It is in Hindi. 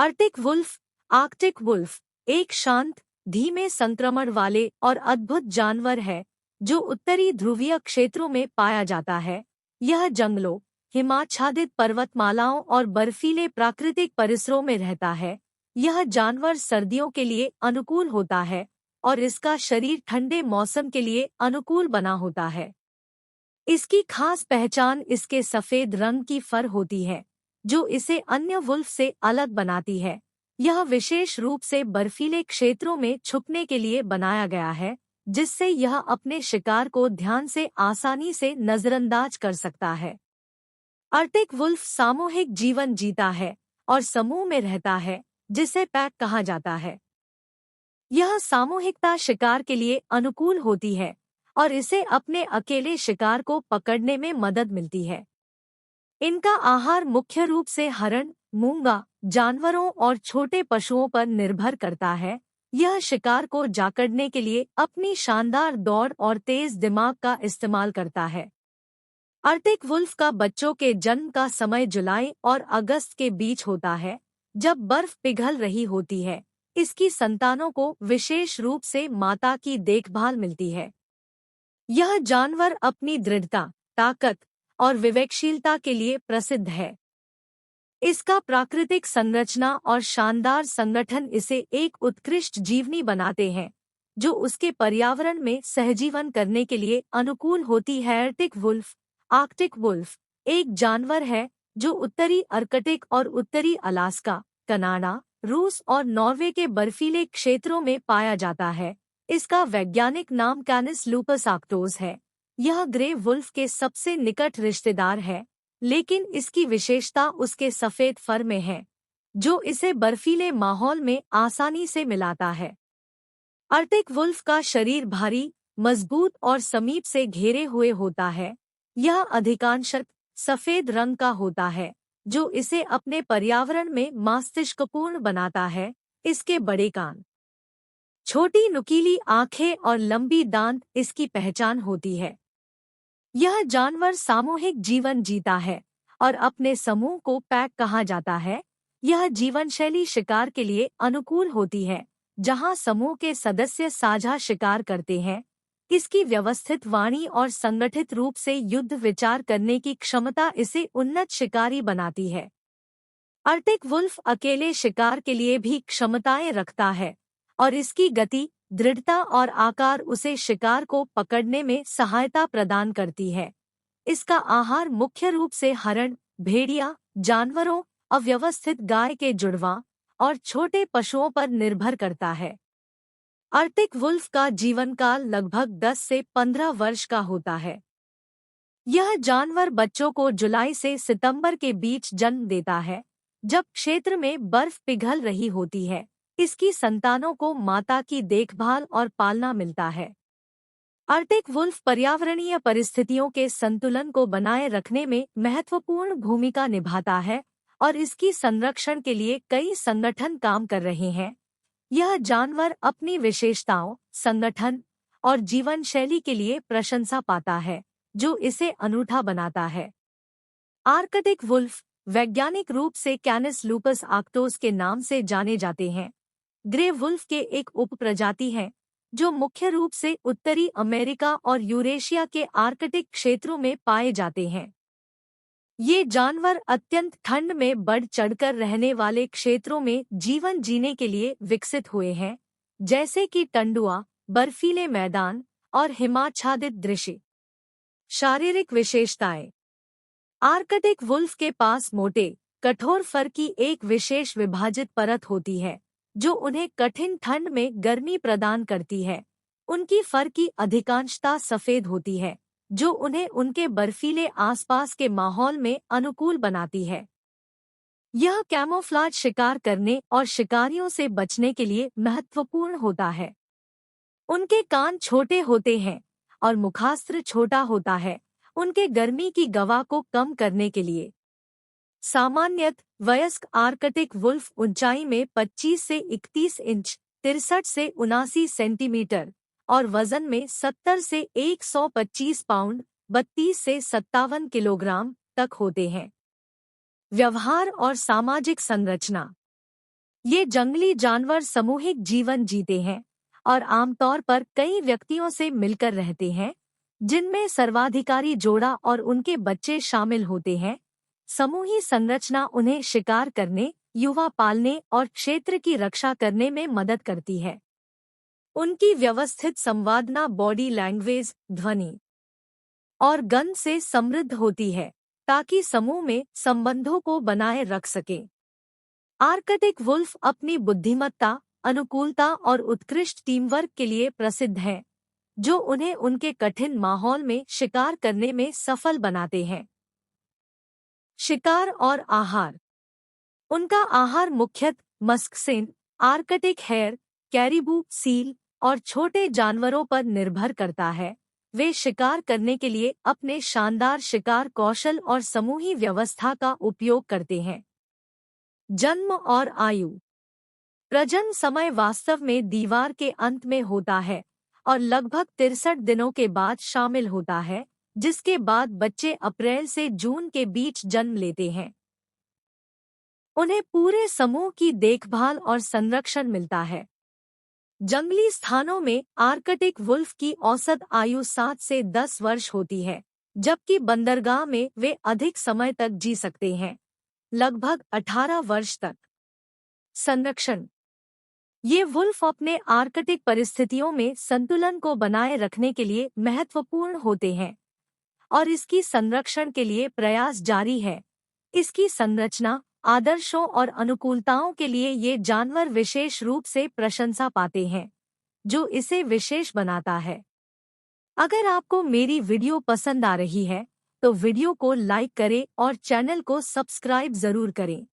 Arctic wolf. आर्कटिक वुल्फ एक शांत, धीमे संक्रमण वाले और अद्भुत जानवर है जो उत्तरी ध्रुवीय क्षेत्रों में पाया जाता है। यह जंगलों, हिमाच्छादित पर्वतमालाओं और बर्फीले प्राकृतिक परिसरों में रहता है। यह जानवर सर्दियों के लिए अनुकूल होता है और इसका शरीर ठंडे मौसम के लिए अनुकूल बना होता है। इसकी खास पहचान इसके सफेद रंग की फर होती है, जो इसे अन्य वुल्फ से अलग बनाती है। यह विशेष रूप से बर्फीले क्षेत्रों में छुपने के लिए बनाया गया है, जिससे यह अपने शिकार को ध्यान से आसानी से नजरअंदाज कर सकता है। आर्टिक वुल्फ सामूहिक जीवन जीता है और समूह में रहता है, जिसे पैक कहा जाता है। यह सामूहिकता शिकार के लिए अनुकूल होती है और इसे अपने अकेले शिकार को पकड़ने में मदद मिलती है। इनका आहार मुख्य रूप से हरण, मूंगा जानवरों और छोटे पशुओं पर निर्भर करता है। यह शिकार को जकड़ने के लिए अपनी शानदार दौड़ और तेज दिमाग का इस्तेमाल करता है। आर्टिक वुल्फ का बच्चों के जन्म का समय जुलाई और अगस्त के बीच होता है, जब बर्फ पिघल रही होती है। इसकी संतानों को विशेष रूप से माता की देखभाल मिलती है। यह जानवर अपनी दृढ़ता, ताकत और विवेकशीलता के लिए प्रसिद्ध है। इसका प्राकृतिक संरचना और शानदार संगठन इसे एक उत्कृष्ट जीवनी बनाते हैं, जो उसके पर्यावरण में सहजीवन करने के लिए अनुकूल होती है। आर्कटिक वुल्फ एक जानवर है जो उत्तरी आर्कटिक और उत्तरी अलास्का, कनाडा, रूस और नॉर्वे के बर्फीले क्षेत्रों में पाया जाता है। इसका वैज्ञानिक नाम कैनिस लूपस आर्क्टोस है। यह ग्रे वुल्फ के सबसे निकट रिश्तेदार है, लेकिन इसकी विशेषता उसके सफेद फर में है, जो इसे बर्फीले माहौल में आसानी से मिलाता है। आर्टिक वुल्फ का शरीर भारी, मजबूत और समीप से घेरे हुए होता है। यह अधिकांशतः सफेद रंग का होता है, जो इसे अपने पर्यावरण में मस्तिष्कपूर्ण बनाता है। इसके बड़े कान, छोटी नुकीली आंखें और लंबी दांत इसकी पहचान होती है। यह जानवर सामूहिक जीवन जीता है और अपने समूह को पैक कहा जाता है। यह जीवन शैली शिकार के लिए अनुकूल होती है, जहां समूह के सदस्य साझा शिकार करते हैं। इसकी व्यवस्थित वाणी और संगठित रूप से युद्ध विचार करने की क्षमता इसे उन्नत शिकारी बनाती है। आर्टिक वुल्फ अकेले शिकार के लिए भी क्षमताएं रखता है और इसकी गति, दृढ़ता और आकार उसे शिकार को पकड़ने में सहायता प्रदान करती है। इसका आहार मुख्य रूप से हरण, भेड़िया जानवरों, अव्यवस्थित गाय के जुड़वा और छोटे पशुओं पर निर्भर करता है। आर्टिक वुल्फ का जीवन काल लगभग 10 से 15 वर्ष का होता है। यह जानवर बच्चों को जुलाई से सितंबर के बीच जन्म देता है, जब क्षेत्र में बर्फ पिघल रही होती है। इसकी संतानों को माता की देखभाल और पालना मिलता है। आर्टिक वुल्फ पर्यावरणीय परिस्थितियों के संतुलन को बनाए रखने में महत्वपूर्ण भूमिका निभाता है और इसकी संरक्षण के लिए कई संगठन काम कर रहे हैं। यह जानवर अपनी विशेषताओं, संगठन और जीवन शैली के लिए प्रशंसा पाता है, जो इसे अनूठा बनाता है। आर्कटिक वुल्फ वैज्ञानिक रूप से कैनिस लूपस आर्क्टोस के नाम से जाने जाते हैं। ग्रे वुल्फ के एक उपप्रजाति है, जो मुख्य रूप से उत्तरी अमेरिका और यूरेशिया के आर्कटिक क्षेत्रों में पाए जाते हैं। ये जानवर अत्यंत ठंड में बढ़ चढ़कर रहने वाले क्षेत्रों में जीवन जीने के लिए विकसित हुए हैं, जैसे कि टंडुआ, बर्फीले मैदान और हिमाच्छादित दृश्य। शारीरिक विशेषताएं। आर्कटिक वुल्फ के पास मोटे, कठोर फर की एक विशेष विभाजित परत होती है, जो उन्हें कठिन ठंड में गर्मी प्रदान करती है। उनकी फर की अधिकांशता सफेद होती है, जो उन्हें उनके बर्फीले आसपास के माहौल में अनुकूल बनाती है। यह कैमोफ्लाज शिकार करने और शिकारियों से बचने के लिए महत्वपूर्ण होता है। उनके कान छोटे होते हैं और मुखास्त्र छोटा होता है, उनके गर्मी की गवाह को कम करने के लिए। सामान्यतः वयस्क आर्कटिक वुल्फ ऊंचाई में 25 से 31 इंच, 63 से 79 सेंटीमीटर और वजन में 70 से 125 पाउंड, 32 से 57 किलोग्राम तक होते हैं। व्यवहार और सामाजिक संरचना। ये जंगली जानवर सामूहिक जीवन जीते हैं और आमतौर पर कई व्यक्तियों से मिलकर रहते हैं, जिनमें सर्वाधिकारी जोड़ा और उनके बच्चे शामिल होते हैं। समूही संरचना उन्हें शिकार करने, युवा पालने और क्षेत्र की रक्षा करने में मदद करती है। उनकी व्यवस्थित संवादना बॉडी लैंग्वेज, ध्वनि और गंध से समृद्ध होती है, ताकि समूह में संबंधों को बनाए रख सके। आर्कटिक वुल्फ अपनी बुद्धिमत्ता, अनुकूलता और उत्कृष्ट टीमवर्क के लिए प्रसिद्ध है, जो उन्हें उनके कठिन माहौल में शिकार करने में सफल बनाते हैं। शिकार और आहार। उनका आहार मुख्यतः मस्कसेन, आर्कटिक हेयर, कैरिबू, सील और छोटे जानवरों पर निर्भर करता है। वे शिकार करने के लिए अपने शानदार शिकार कौशल और समूही व्यवस्था का उपयोग करते हैं। जन्म और आयु। प्रजनन समय वास्तव में दीवार के अंत में होता है और लगभग 63 दिनों के बाद शामिल होता है, जिसके बाद बच्चे अप्रैल से जून के बीच जन्म लेते हैं। उन्हें पूरे समूह की देखभाल और संरक्षण मिलता है। जंगली स्थानों में आर्कटिक वुल्फ की औसत आयु 7 से 10 वर्ष होती है, जबकि बंदरगाह में वे अधिक समय तक जी सकते हैं, लगभग 18 वर्ष तक। संरक्षण। ये वुल्फ अपने आर्कटिक परिस्थितियों में संतुलन को बनाए रखने के लिए महत्वपूर्ण होते हैं और इसकी संरक्षण के लिए प्रयास जारी है। इसकी संरचना, आदर्शों और अनुकूलताओं के लिए ये जानवर विशेष रूप से प्रशंसा पाते हैं, जो इसे विशेष बनाता है। अगर आपको मेरी वीडियो पसंद आ रही है, तो वीडियो को लाइक करें और चैनल को सब्सक्राइब जरूर करें।